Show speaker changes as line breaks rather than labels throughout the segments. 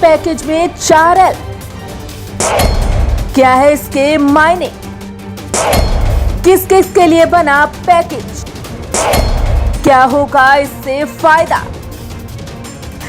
Package में 4L। क्या है इसके मायने? किस किस के लिए बना पैकेज? क्या होगा इससे फायदा?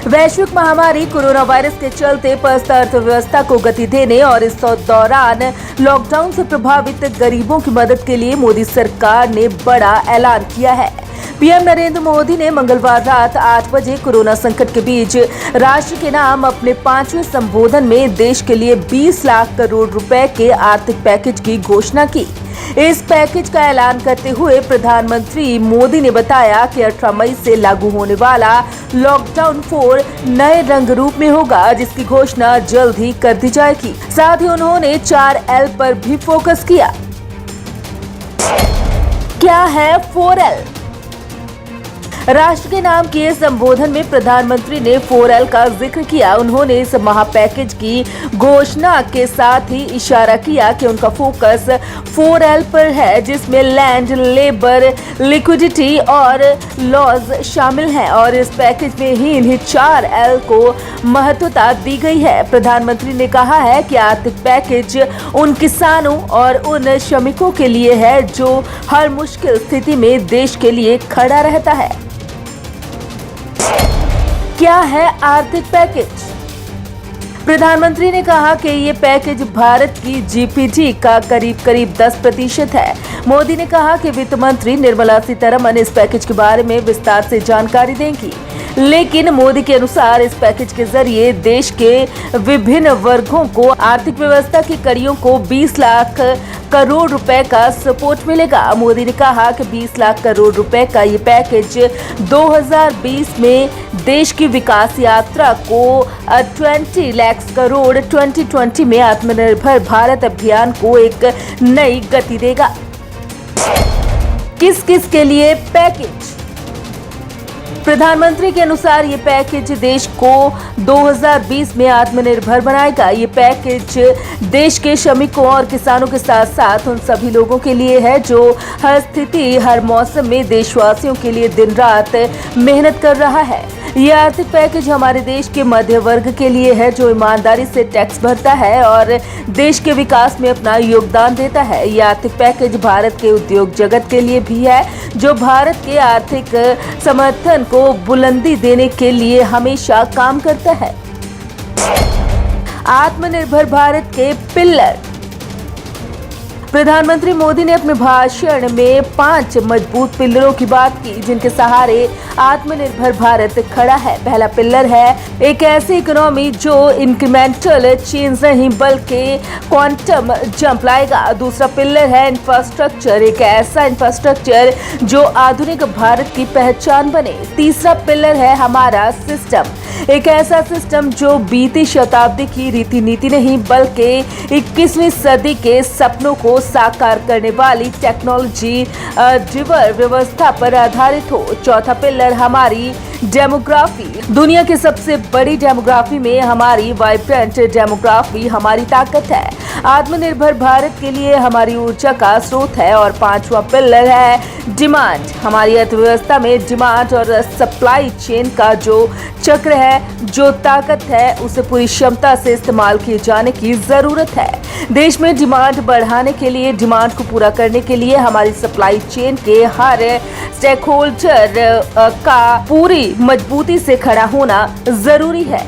वैश्विक महामारी कोरोना वायरस के चलते पस्त अर्थव्यवस्था को गति देने और इस दौरान लॉकडाउन से प्रभावित गरीबों की मदद के लिए मोदी सरकार ने बड़ा ऐलान किया है। पीएम नरेंद्र मोदी ने मंगलवार रात 8 बजे कोरोना संकट के बीच राष्ट्र के नाम अपने 5वें संबोधन में देश के लिए 20 लाख करोड़ रुपए के आर्थिक पैकेज की घोषणा की। इस पैकेज का ऐलान करते हुए प्रधानमंत्री मोदी ने बताया कि 18 मई से लागू होने वाला लॉकडाउन 4 नए रंग रूप में होगा, जिसकी घोषणा जल्द ही कर दी जाएगी। साथ ही उन्होंने 4L पर भी फोकस किया। क्या है 4L? राष्ट्र के नाम किए संबोधन में प्रधानमंत्री ने 4L का जिक्र किया। उन्होंने इस महापैकेज की घोषणा के साथ ही इशारा किया कि उनका फोकस 4L पर है, जिसमें लैंड, लेबर, लिक्विडिटी और लॉज शामिल हैं और इस पैकेज में ही इन्हें 4L को महत्वता दी गई है। प्रधानमंत्री ने कहा है कि आर्थिक पैकेज उन किसानों और उन श्रमिकों के लिए है जो हर मुश्किल स्थिति में देश के लिए खड़ा रहता है। क्या है आर्थिक पैकेज? प्रधानमंत्री ने कहा कि ये पैकेज भारत की जीडीपी का करीब 10% है। मोदी ने कहा कि वित्त मंत्री निर्मला सीतारमण इस पैकेज के बारे में विस्तार से जानकारी देंगी, लेकिन मोदी के अनुसार इस पैकेज के जरिए देश के विभिन्न वर्गों को, आर्थिक व्यवस्था की कड़ियों को 20 लाख करोड़ रुपए का सपोर्ट मिलेगा। मोदी ने कहा कि 20 लाख करोड़ रुपए का ये पैकेज 2020 में देश की विकास यात्रा को 20 लाख करोड़ 2020 में आत्मनिर्भर भारत अभियान को एक नई गति देगा। किस किस के लिए पैकेज? प्रधानमंत्री के अनुसार ये पैकेज देश को 2020 में आत्मनिर्भर बनाएगा। ये पैकेज देश के श्रमिकों और किसानों के साथ साथ उन सभी लोगों के लिए है जो हर स्थिति, हर मौसम में देशवासियों के लिए दिन रात मेहनत कर रहा है। ये आर्थिक पैकेज हमारे देश के मध्य वर्ग के लिए है जो ईमानदारी से टैक्स भरता है और देश के विकास में अपना योगदान देता है। ये आर्थिक पैकेज भारत के उद्योग जगत के लिए भी है जो भारत के आर्थिक समर्थन को बुलंदी देने के लिए हमेशा काम करता है। आत्मनिर्भर भारत के पिलर। प्रधानमंत्री मोदी ने अपने भाषण में 5 मजबूत पिलरों की बात की जिनके सहारे आत्मनिर्भर भारत खड़ा है। पहला पिलर है एक ऐसी इकोनॉमी जो इंक्रीमेंटल चेंज नहीं बल्कि क्वांटम जंप लाएगा। दूसरा पिलर है इंफ्रास्ट्रक्चर, एक ऐसा इंफ्रास्ट्रक्चर जो आधुनिक भारत की पहचान बने। तीसरा पिलर है हमारा सिस्टम, एक ऐसा सिस्टम जो बीती शताब्दी की रीति नीति नहीं बल्कि 21वीं सदी के सपनों को साकार करने वाली टेक्नोलॉजी ड्रिवन व्यवस्था पर आधारित हो। चौथा पिलर हमारी डेमोग्राफी, दुनिया की सबसे बड़ी डेमोग्राफी में हमारी वाइब्रेंट डेमोग्राफी हमारी ताकत है, आत्मनिर्भर भारत के लिए हमारी ऊर्जा का स्रोत है। और पांचवा पिलर है डिमांड, हमारी अर्थव्यवस्था में डिमांड और सप्लाई चेन का जो चक्र है, जो ताकत है, उसे पूरी क्षमता से इस्तेमाल किए जाने की जरूरत है। देश में डिमांड बढ़ाने के लिए, डिमांड को पूरा करने के लिए हमारी सप्लाई चेन के हर स्टेक होल्डर का पूरी मजबूती से खड़ा होना जरूरी है।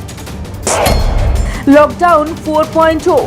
लॉकडाउन 4.0।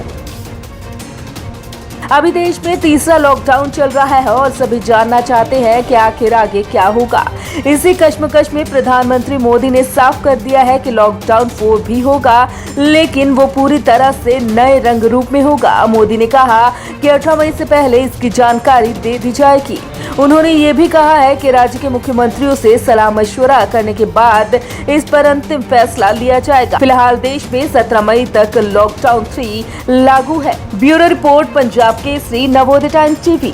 अभी देश में तीसरा लॉकडाउन चल रहा है और सभी जानना चाहते हैं कि आखिर आगे क्या होगा। इसी कश्मकश में प्रधानमंत्री मोदी ने साफ कर दिया है कि लॉकडाउन 4 भी होगा, लेकिन वो पूरी तरह से नए रंग रूप में होगा। मोदी ने कहा कि 18 मई से पहले इसकी जानकारी दे दी जाएगी। उन्होंने ये भी कहा है कि राज्य के मुख्यमंत्रियों से सलाह मशवरा करने के बाद इस पर अंतिम फैसला लिया जाएगा। फिलहाल देश में 17 मई तक लॉकडाउन 3 लागू है। Bureau report, Punjab Kesari, Navodaya times TV.